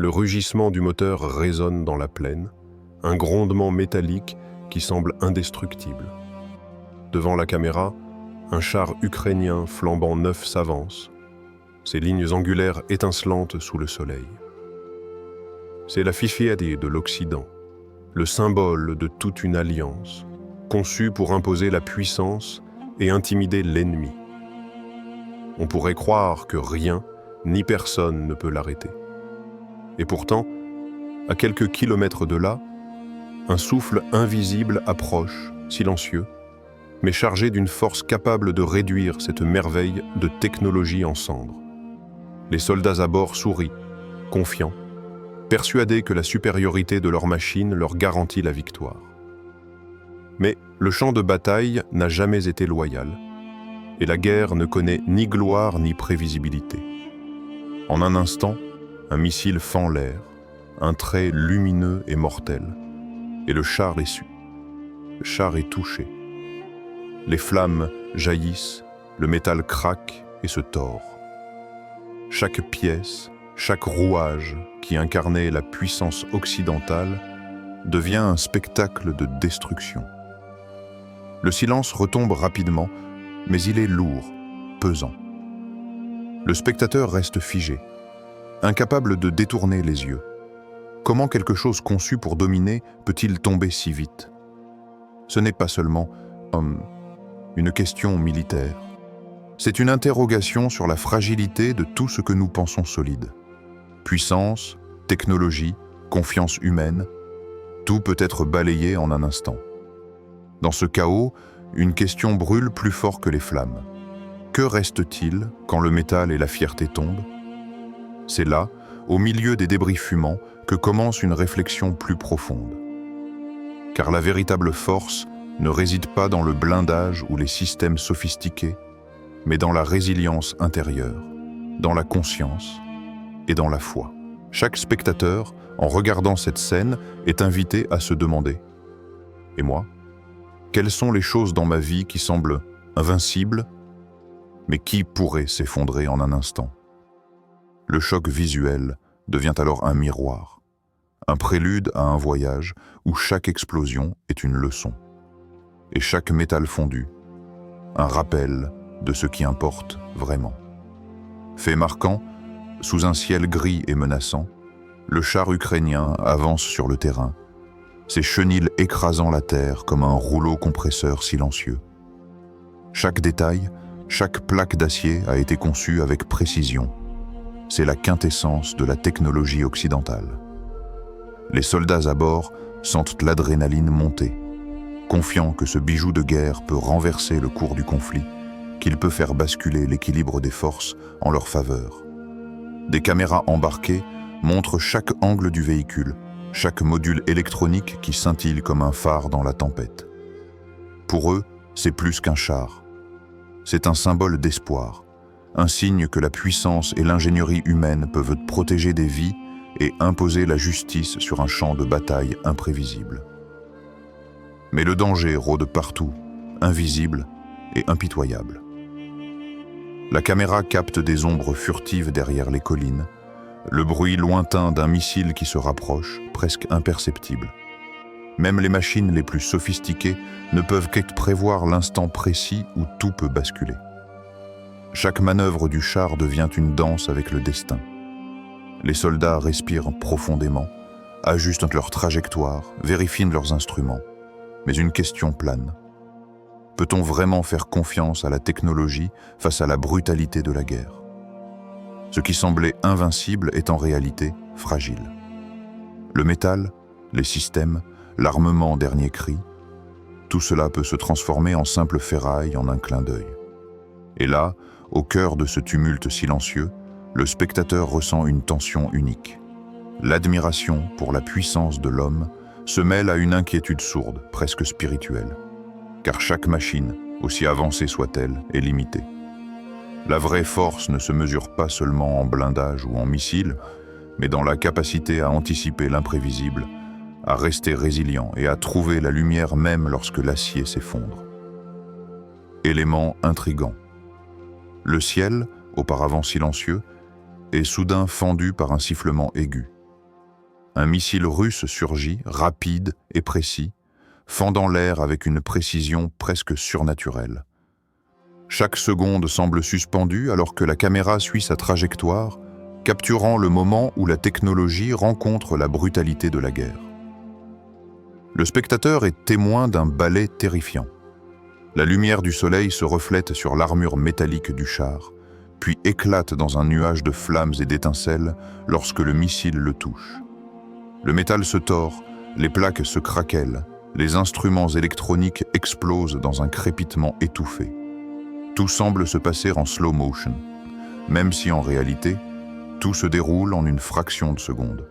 Le rugissement du moteur résonne dans la plaine, un grondement métallique qui semble indestructible. Devant la caméra, un char ukrainien flambant neuf s'avance, ses lignes angulaires étincelantes sous le soleil. C'est la Fifiadi de l'Occident, le symbole de toute une alliance, conçue pour imposer la puissance et intimider l'ennemi. On pourrait croire que rien ni personne ne peut l'arrêter. Et pourtant, à quelques kilomètres de là, un souffle invisible approche, silencieux, mais chargé d'une force capable de réduire cette merveille de technologie en cendres. Les soldats à bord sourient, confiants, persuadés que la supériorité de leur machine leur garantit la victoire. Mais le champ de bataille n'a jamais été loyal, et la guerre ne connaît ni gloire ni prévisibilité. En un instant, un missile fend l'air, un trait lumineux et mortel, et le char est su. Le char est touché. Les flammes jaillissent, le métal craque et se tord. Chaque pièce, chaque rouage qui incarnait la puissance occidentale devient un spectacle de destruction. Le silence retombe rapidement, mais il est lourd, pesant. Le spectateur reste figé, incapable de détourner les yeux. Comment quelque chose conçu pour dominer peut-il tomber si vite? Ce n'est pas seulement une question militaire. C'est une interrogation sur la fragilité de tout ce que nous pensons solide. Puissance, technologie, confiance humaine, tout peut être balayé en un instant. Dans ce chaos, une question brûle plus fort que les flammes. Que reste-t-il quand le métal et la fierté tombent? C'est là, au milieu des débris fumants, que commence une réflexion plus profonde. Car la véritable force ne réside pas dans le blindage ou les systèmes sophistiqués, mais dans la résilience intérieure, dans la conscience et dans la foi. Chaque spectateur, en regardant cette scène, est invité à se demander « Et moi? Quelles sont les choses dans ma vie qui semblent invincibles, mais qui pourraient s'effondrer en un instant ?» Le choc visuel devient alors un miroir, un prélude à un voyage où chaque explosion est une leçon, et chaque métal fondu, un rappel de ce qui importe vraiment. Fait marquant, sous un ciel gris et menaçant, le char ukrainien avance sur le terrain, ses chenilles écrasant la terre comme un rouleau compresseur silencieux. Chaque détail, chaque plaque d'acier a été conçue avec précision. C'est la quintessence de la technologie occidentale. Les soldats à bord sentent l'adrénaline monter, confiants que ce bijou de guerre peut renverser le cours du conflit, qu'il peut faire basculer l'équilibre des forces en leur faveur. Des caméras embarquées montrent chaque angle du véhicule, chaque module électronique qui scintille comme un phare dans la tempête. Pour eux, c'est plus qu'un char. C'est un symbole d'espoir, un signe que la puissance et l'ingénierie humaine peuvent protéger des vies et imposer la justice sur un champ de bataille imprévisible. Mais le danger rôde partout, invisible et impitoyable. La caméra capte des ombres furtives derrière les collines, le bruit lointain d'un missile qui se rapproche, presque imperceptible. Même les machines les plus sophistiquées ne peuvent qu'être prévoir l'instant précis où tout peut basculer. Chaque manœuvre du char devient une danse avec le destin. Les soldats respirent profondément, ajustent leur trajectoire, vérifient leurs instruments. Mais une question plane. Peut-on vraiment faire confiance à la technologie face à la brutalité de la guerre? Ce qui semblait invincible est en réalité fragile. Le métal, les systèmes, l'armement dernier cri, tout cela peut se transformer en simple ferraille en un clin d'œil. Et là, au cœur de ce tumulte silencieux, le spectateur ressent une tension unique. L'admiration pour la puissance de l'homme se mêle à une inquiétude sourde, presque spirituelle. Car chaque machine, aussi avancée soit-elle, est limitée. La vraie force ne se mesure pas seulement en blindage ou en missiles, mais dans la capacité à anticiper l'imprévisible, à rester résilient et à trouver la lumière même lorsque l'acier s'effondre. Élément intrigant. Le ciel, auparavant silencieux, est soudain fendu par un sifflement aigu. Un missile russe surgit, rapide et précis, fendant l'air avec une précision presque surnaturelle. Chaque seconde semble suspendue alors que la caméra suit sa trajectoire, capturant le moment où la technologie rencontre la brutalité de la guerre. Le spectateur est témoin d'un ballet terrifiant. La lumière du soleil se reflète sur l'armure métallique du char, puis éclate dans un nuage de flammes et d'étincelles lorsque le missile le touche. Le métal se tord, les plaques se craquellent, les instruments électroniques explosent dans un crépitement étouffé. Tout semble se passer en slow motion, même si en réalité, tout se déroule en une fraction de seconde.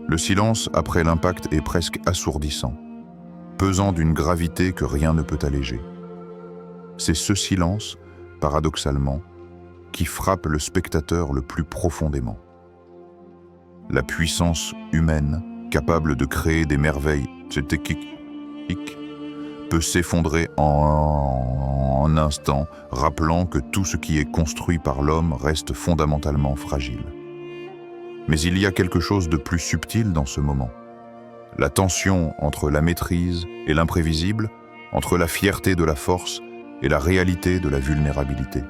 Le silence après l'impact est presque assourdissant, pesant d'une gravité que rien ne peut alléger. C'est ce silence, paradoxalement, qui frappe le spectateur le plus profondément. La puissance humaine, capable de créer des merveilles, peut s'effondrer en un instant, rappelant que tout ce qui est construit par l'homme reste fondamentalement fragile. Mais il y a quelque chose de plus subtil dans ce moment. La tension entre la maîtrise et l'imprévisible, entre la fierté de la force et la réalité de la vulnérabilité.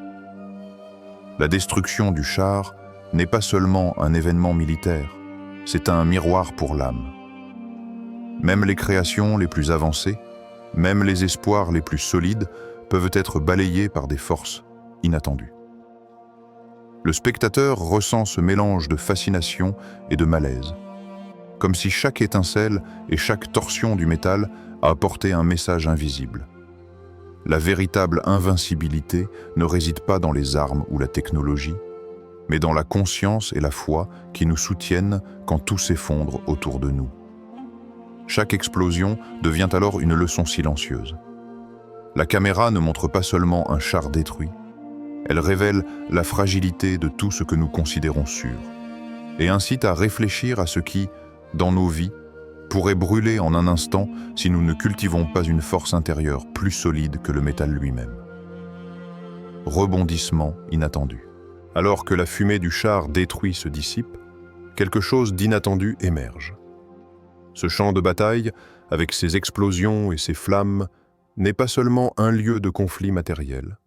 La destruction du char n'est pas seulement un événement militaire, c'est un miroir pour l'âme. Même les créations les plus avancées, même les espoirs les plus solides peuvent être balayés par des forces inattendues. Le spectateur ressent ce mélange de fascination et de malaise, comme si chaque étincelle et chaque torsion du métal a apporté un message invisible. La véritable invincibilité ne réside pas dans les armes ou la technologie, mais dans la conscience et la foi qui nous soutiennent quand tout s'effondre autour de nous. Chaque explosion devient alors une leçon silencieuse. La caméra ne montre pas seulement un char détruit, elle révèle la fragilité de tout ce que nous considérons sûr, et incite à réfléchir à ce qui, dans nos vies, pourrait brûler en un instant si nous ne cultivons pas une force intérieure plus solide que le métal lui-même. Rebondissement inattendu. Alors que la fumée du char détruit se dissipe, quelque chose d'inattendu émerge. Ce champ de bataille, avec ses explosions et ses flammes, n'est pas seulement un lieu de conflit matériel.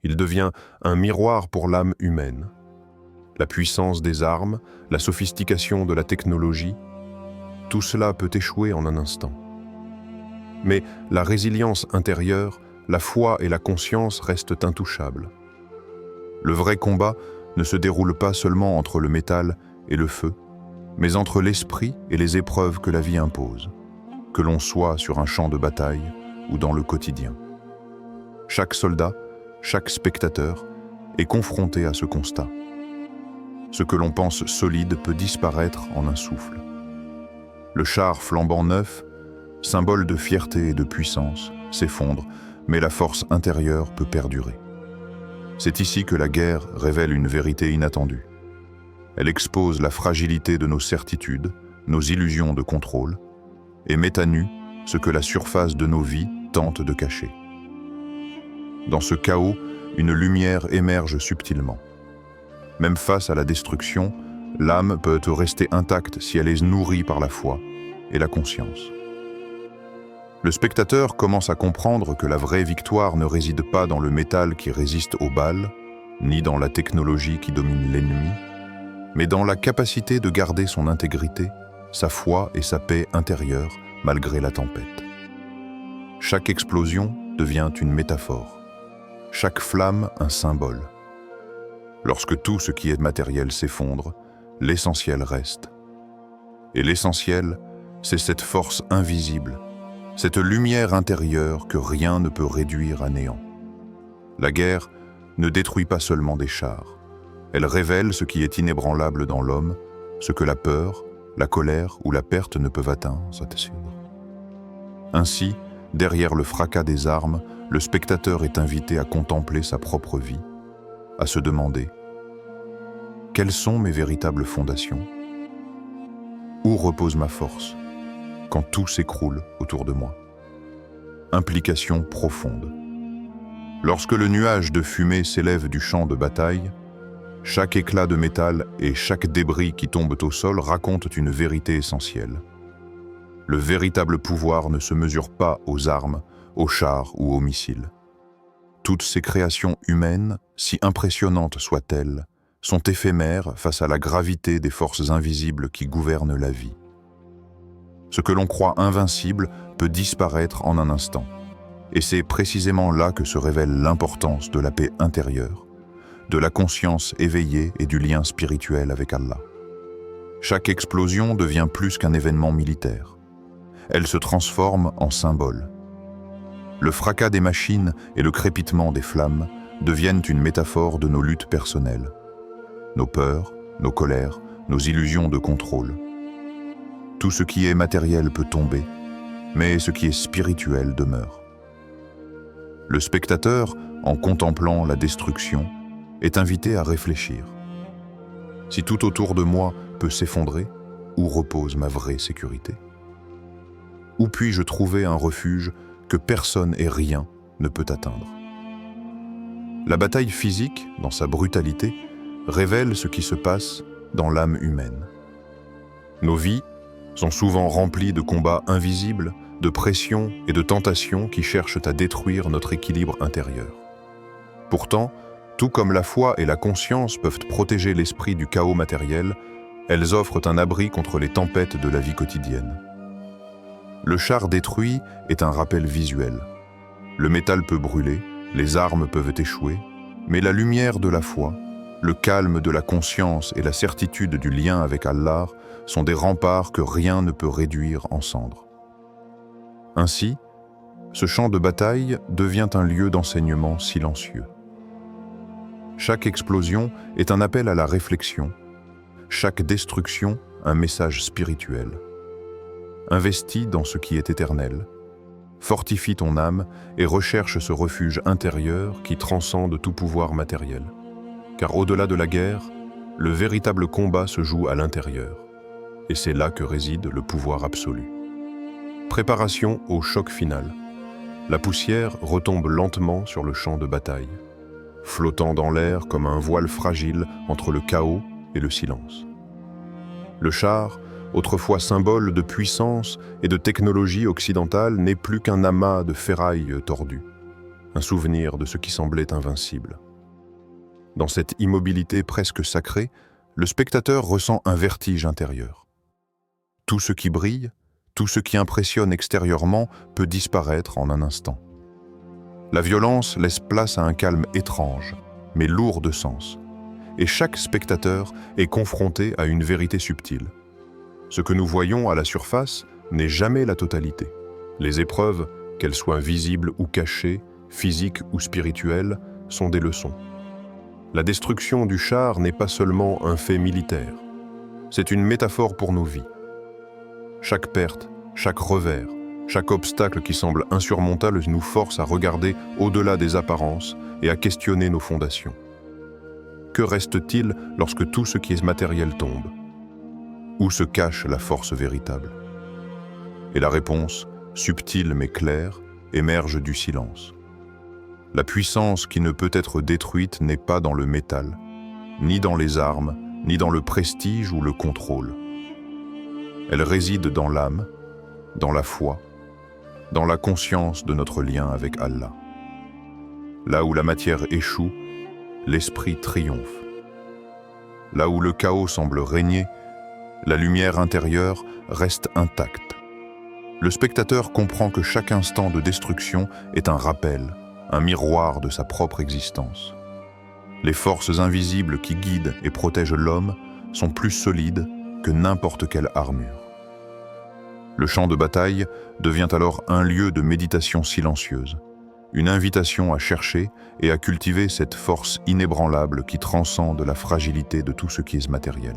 Il devient un miroir pour l'âme humaine. La puissance des armes, la sophistication de la technologie, tout cela peut échouer en un instant. Mais la résilience intérieure, la foi et la conscience restent intouchables. Le vrai combat ne se déroule pas seulement entre le métal et le feu, mais entre l'esprit et les épreuves que la vie impose, que l'on soit sur un champ de bataille ou dans le quotidien. Chaque soldat, chaque spectateur est confronté à ce constat. Ce que l'on pense solide peut disparaître en un souffle. Le char flambant neuf, symbole de fierté et de puissance, s'effondre, mais la force intérieure peut perdurer. C'est ici que la guerre révèle une vérité inattendue. Elle expose la fragilité de nos certitudes, nos illusions de contrôle, et met à nu ce que la surface de nos vies tente de cacher. Dans ce chaos, une lumière émerge subtilement. Même face à la destruction, l'âme peut rester intacte si elle est nourrie par la foi et la conscience. Le spectateur commence à comprendre que la vraie victoire ne réside pas dans le métal qui résiste aux balles, ni dans la technologie qui domine l'ennemi, mais dans la capacité de garder son intégrité, sa foi et sa paix intérieure malgré la tempête. Chaque explosion devient une métaphore, chaque flamme un symbole. Lorsque tout ce qui est matériel s'effondre, l'essentiel reste. Et l'essentiel, c'est cette force invisible, cette lumière intérieure que rien ne peut réduire à néant. La guerre ne détruit pas seulement des chars. Elle révèle ce qui est inébranlable dans l'homme, ce que la peur, la colère ou la perte ne peuvent atteindre. Ainsi, derrière le fracas des armes, le spectateur est invité à contempler sa propre vie, à se demander « Quelles sont mes véritables fondations ? Où repose ma force quand tout s'écroule autour de moi ?» Implication profonde. Lorsque le nuage de fumée s'élève du champ de bataille, Chaque éclat de métal et chaque débris qui tombent au sol racontent une vérité essentielle. Le véritable pouvoir ne se mesure pas aux armes, aux chars ou aux missiles. Toutes ces créations humaines, si impressionnantes soient-elles, sont éphémères face à la gravité des forces invisibles qui gouvernent la vie. Ce que l'on croit invincible peut disparaître en un instant. Et c'est précisément là que se révèle l'importance de la paix intérieure, de la conscience éveillée et du lien spirituel avec Allah. Chaque explosion devient plus qu'un événement militaire. Elle se transforme en symbole. Le fracas des machines et le crépitement des flammes deviennent une métaphore de nos luttes personnelles. Nos peurs, nos colères, nos illusions de contrôle. Tout ce qui est matériel peut tomber, mais ce qui est spirituel demeure. Le spectateur, en contemplant la destruction, est invité à réfléchir. Si tout autour de moi peut s'effondrer, où repose ma vraie sécurité? Où puis-je trouver un refuge que personne et rien ne peut atteindre? La bataille physique, dans sa brutalité, révèle ce qui se passe dans l'âme humaine. Nos vies sont souvent remplies de combats invisibles, de pressions et de tentations qui cherchent à détruire notre équilibre intérieur. Pourtant, tout comme la foi et la conscience peuvent protéger l'esprit du chaos matériel, elles offrent un abri contre les tempêtes de la vie quotidienne. Le char détruit est un rappel visuel. Le métal peut brûler, les armes peuvent échouer, mais la lumière de la foi, le calme de la conscience et la certitude du lien avec Allah sont des remparts que rien ne peut réduire en cendres. Ainsi, ce champ de bataille devient un lieu d'enseignement silencieux. Chaque explosion est un appel à la réflexion, chaque destruction un message spirituel. Investis dans ce qui est éternel, fortifie ton âme et recherche ce refuge intérieur qui transcende tout pouvoir matériel. Car au-delà de la guerre, le véritable combat se joue à l'intérieur, et c'est là que réside le pouvoir absolu. Préparation au choc final. La poussière retombe lentement sur le champ de bataille, flottant dans l'air comme un voile fragile entre le chaos et le silence. Le char, autrefois symbole de puissance et de technologie occidentale, n'est plus qu'un amas de ferraille tordues, un souvenir de ce qui semblait invincible. Dans cette immobilité presque sacrée, le spectateur ressent un vertige intérieur. Tout ce qui brille, tout ce qui impressionne extérieurement peut disparaître en un instant. La violence laisse place à un calme étrange, mais lourd de sens, et chaque spectateur est confronté à une vérité subtile. Ce que nous voyons à la surface n'est jamais la totalité. Les épreuves, qu'elles soient visibles ou cachées, physiques ou spirituelles, sont des leçons. La destruction du char n'est pas seulement un fait militaire, c'est une métaphore pour nos vies. Chaque perte, chaque revers, chaque obstacle qui semble insurmontable nous force à regarder au-delà des apparences et à questionner nos fondations. Que reste-t-il lorsque tout ce qui est matériel tombe? Où se cache la force véritable? Et la réponse, subtile mais claire, émerge du silence. La puissance qui ne peut être détruite n'est pas dans le métal, ni dans les armes, ni dans le prestige ou le contrôle. Elle réside dans l'âme, dans la foi, dans la conscience de notre lien avec Allah. Là où la matière échoue, l'esprit triomphe. Là où le chaos semble régner, la lumière intérieure reste intacte. Le spectateur comprend que chaque instant de destruction est un rappel, un miroir de sa propre existence. Les forces invisibles qui guident et protègent l'homme sont plus solides que n'importe quelle armure. Le champ de bataille devient alors un lieu de méditation silencieuse, une invitation à chercher et à cultiver cette force inébranlable qui transcende la fragilité de tout ce qui est matériel.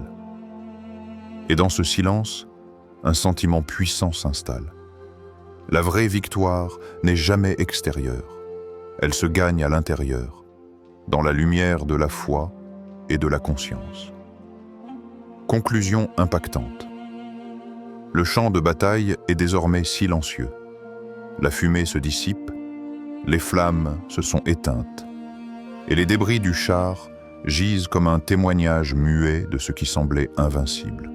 Et dans ce silence, un sentiment puissant s'installe. La vraie victoire n'est jamais extérieure. Elle se gagne à l'intérieur, dans la lumière de la foi et de la conscience. Conclusion impactante. Le champ de bataille est désormais silencieux. La fumée se dissipe, les flammes se sont éteintes, et les débris du char gisent comme un témoignage muet de ce qui semblait invincible.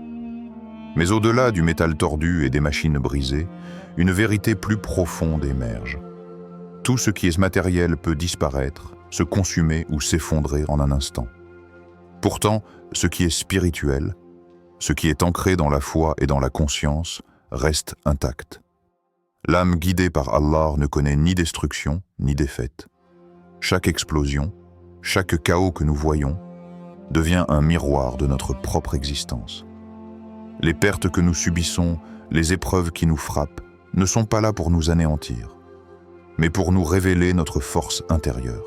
Mais au-delà du métal tordu et des machines brisées, une vérité plus profonde émerge. Tout ce qui est matériel peut disparaître, se consumer ou s'effondrer en un instant. Pourtant, ce qui est spirituel, ce qui est ancré dans la foi et dans la conscience, reste intact. L'âme guidée par Allah ne connaît ni destruction ni défaite. Chaque explosion, chaque chaos que nous voyons, devient un miroir de notre propre existence. Les pertes que nous subissons, les épreuves qui nous frappent, ne sont pas là pour nous anéantir, mais pour nous révéler notre force intérieure.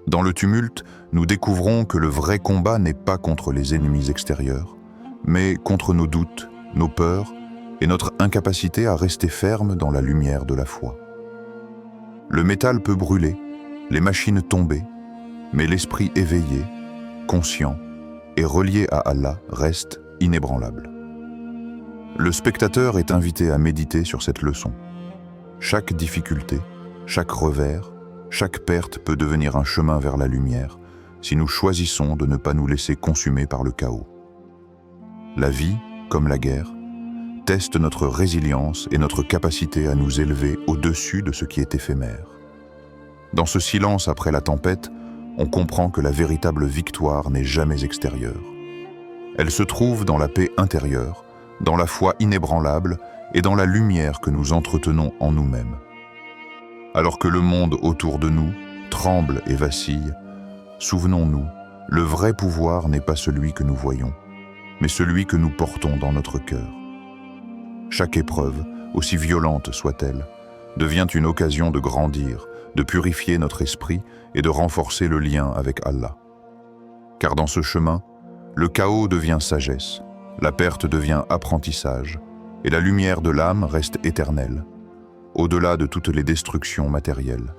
Dans le tumulte, nous découvrons que le vrai combat n'est pas contre les ennemis extérieurs, mais contre nos doutes, nos peurs et notre incapacité à rester ferme dans la lumière de la foi. Le métal peut brûler, les machines tomber, mais l'esprit éveillé, conscient et relié à Allah reste inébranlable. Le spectateur est invité à méditer sur cette leçon. Chaque difficulté, chaque revers, chaque perte peut devenir un chemin vers la lumière si nous choisissons de ne pas nous laisser consumer par le chaos. La vie, comme la guerre, teste notre résilience et notre capacité à nous élever au-dessus de ce qui est éphémère. Dans ce silence après la tempête, on comprend que la véritable victoire n'est jamais extérieure. Elle se trouve dans la paix intérieure, dans la foi inébranlable et dans la lumière que nous entretenons en nous-mêmes. Alors que le monde autour de nous tremble et vacille, souvenons-nous, le vrai pouvoir n'est pas celui que nous voyons, mais celui que nous portons dans notre cœur. Chaque épreuve, aussi violente soit-elle, devient une occasion de grandir, de purifier notre esprit et de renforcer le lien avec Allah. Car dans ce chemin, le chaos devient sagesse, la perte devient apprentissage, et la lumière de l'âme reste éternelle, au-delà de toutes les destructions matérielles.